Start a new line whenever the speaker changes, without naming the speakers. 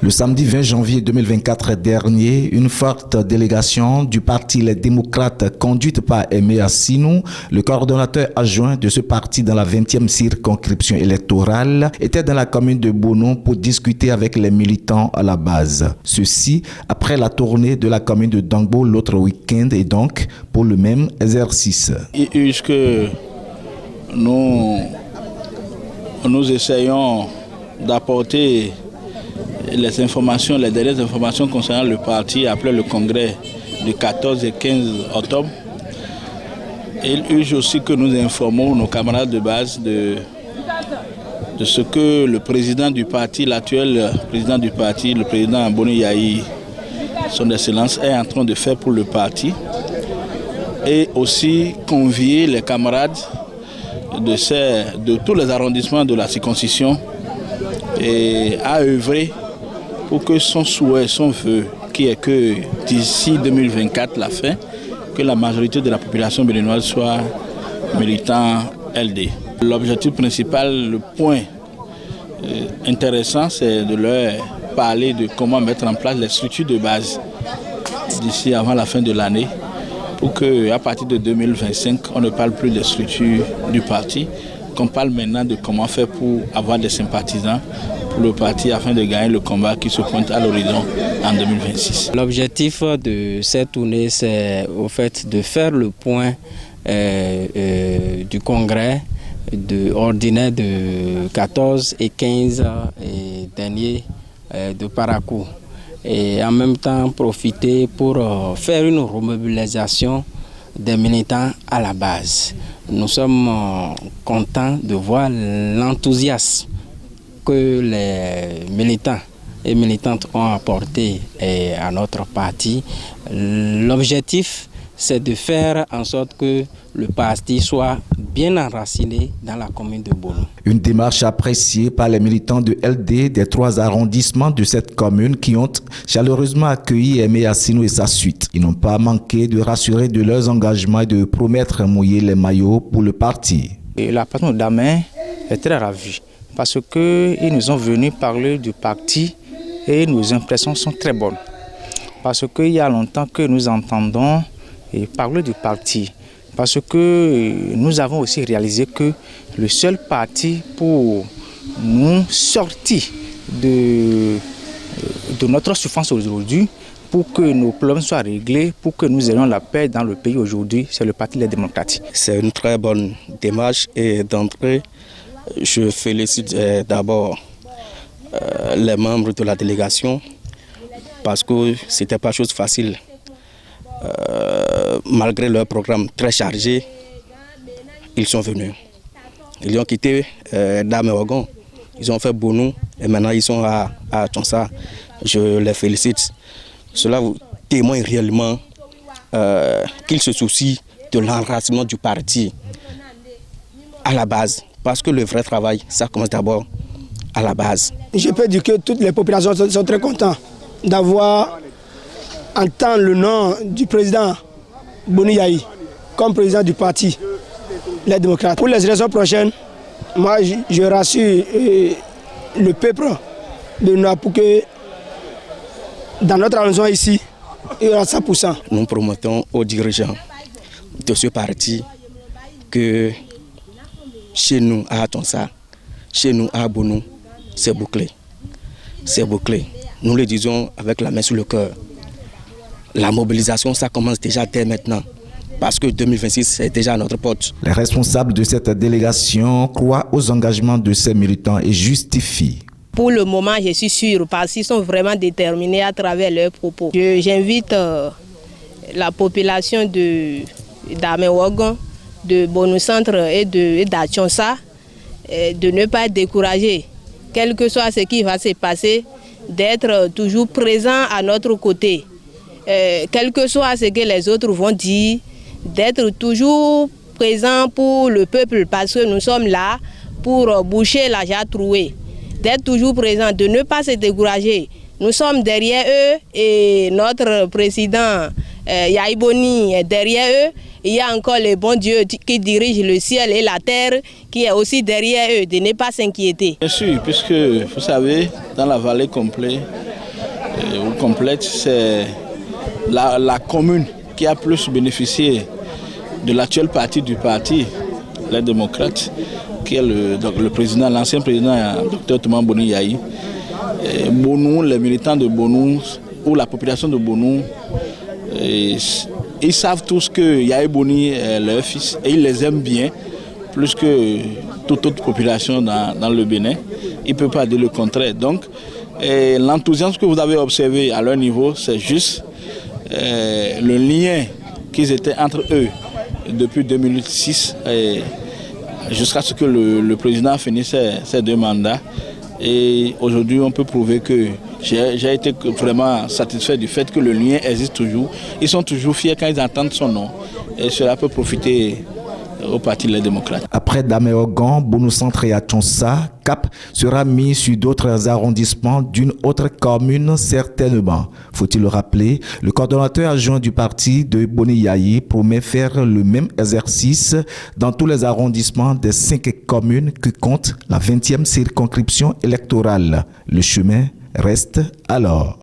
Le samedi 20 janvier 2024 dernier, une forte délégation du parti Les Démocrates conduite par Aimé Assinou, le coordonnateur adjoint de ce parti dans la 20e circonscription électorale, était dans la commune de Bono pour discuter avec les militants à la base. Ceci après la tournée de la commune de Dangbo l'autre week-end et donc pour le même exercice.
Puisque nous essayons d'apporter les dernières informations concernant le parti après le congrès du 14 et 15 octobre. Il urge aussi que nous informons nos camarades de base de ce que le président du parti, l'actuel président du parti, le président Boni Yahi, son excellence, est en train de faire pour le parti. Et aussi convier les camarades de tous les arrondissements de la circonscription et à œuvrer pour que son souhait, son vœu, qui est que d'ici 2024, la fin, que la majorité de la population béninoise soit militant LD. L'objectif principal, le point intéressant, c'est de leur parler de comment mettre en place les structures de base d'ici avant la fin de l'année, pour qu'à partir de 2025, on ne parle plus des structures du parti, qu'on parle maintenant de comment faire pour avoir des sympathisants pour le parti afin de gagner le combat qui se pointe à l'horizon en 2026.
L'objectif de cette tournée, c'est au fait de faire le point du congrès ordinaire de 14 et 15 dernier de Parakou. Et en même temps profiter pour faire une remobilisation des militants à la base. Nous sommes contents de voir l'enthousiasme que les militants et militantes ont apporté à notre parti. L'objectif, c'est de faire en sorte que le parti soit bien enraciné dans la commune de Bono.
Une démarche appréciée par les militants de LD des 3 arrondissements de cette commune qui ont chaleureusement accueilli Aimé Assinou et sa suite. Ils n'ont pas manqué de rassurer de leurs engagements et de promettre mouiller les maillots pour le parti.
Et la patronne d'Amen est très ravie parce qu'ils nous ont venus parler du parti et nos impressions sont très bonnes. Parce qu'il y a longtemps que nous entendons parler du parti. Parce que nous avons aussi réalisé que le seul parti pour nous sortir de notre souffrance aujourd'hui, pour que nos problèmes soient réglés, pour que nous ayons la paix dans le pays aujourd'hui, c'est le Parti Les Démocrates.
C'est une très bonne démarche et d'entrée, je félicite d'abord les membres de la délégation parce que ce n'était pas chose facile. Malgré leur programme très chargé, ils sont venus. Ils ont quitté Damewagon, ils ont fait Bono et maintenant ils sont à Tchonsa. Je les félicite. Cela témoigne réellement qu'ils se soucient de l'enracinement du parti à la base. Parce que le vrai travail, ça commence d'abord à la base.
Je peux dire que toutes les populations sont très contentes d'avoir entendu le nom du président Boni Yahi comme président du parti Les Démocrates. Pour les élections prochaines, moi je rassure le peuple de nous pour que dans notre arrondissement ici, il y aura 100%.
Nous promettons aux dirigeants de ce parti que chez nous à Tchonsa, chez nous à Bono, c'est bouclé. C'est bouclé. Nous le disons avec la main sur le cœur. La mobilisation, ça commence déjà dès maintenant. Parce que 2026, c'est déjà à notre porte.
Les responsables de cette délégation croient aux engagements de ces militants et justifient.
Pour le moment, je suis sûre, parce qu'ils sont vraiment déterminés à travers leurs propos. J'invite la population d'Amewagon, de Bono Centre et d'Atchonsa de ne pas être découragés, quel que soit ce qui va se passer, d'être toujours présents à notre côté. Quel que soit ce que les autres vont dire, d'être toujours présents pour le peuple, parce que nous sommes là pour boucher la jarre trouée. D'être toujours présents, de ne pas se décourager. Nous sommes derrière eux et notre président Yahi Boni est derrière eux. Il y a encore le bon Dieu qui dirige le ciel et la terre qui est aussi derrière eux, de ne pas s'inquiéter.
Bien sûr, puisque vous savez, dans la vallée complète, c'est la commune qui a plus bénéficié de l'actuel parti du parti, les démocrates, qui est le président, l'ancien président, Dr Touma Boni Yahi. Bonou, les militants de Bonou ou la population de Bonou, ils savent tous que Yahi Boni est leur fils et ils les aiment bien, plus que toute autre population dans le Bénin. Ils ne peuvent pas dire le contraire. Donc, l'enthousiasme que vous avez observé à leur niveau, c'est juste le lien qu'ils étaient entre eux depuis 2006 jusqu'à ce que le président finisse ses 2 mandats. Et aujourd'hui, on peut prouver que j'ai été vraiment satisfait du fait que le lien existe toujours. Ils sont toujours fiers quand ils entendent son nom. Et cela peut profiter au Parti Les Démocrates.
Après Dameogon, Bonou Centre et Achonsa, cap sera mis sur d'autres arrondissements d'une autre commune certainement. Faut-il le rappeler, le coordonnateur adjoint du parti de Boni Yahi promet faire le même exercice dans tous les arrondissements des 5 communes que compte la 20e circonscription électorale. Le chemin reste alors.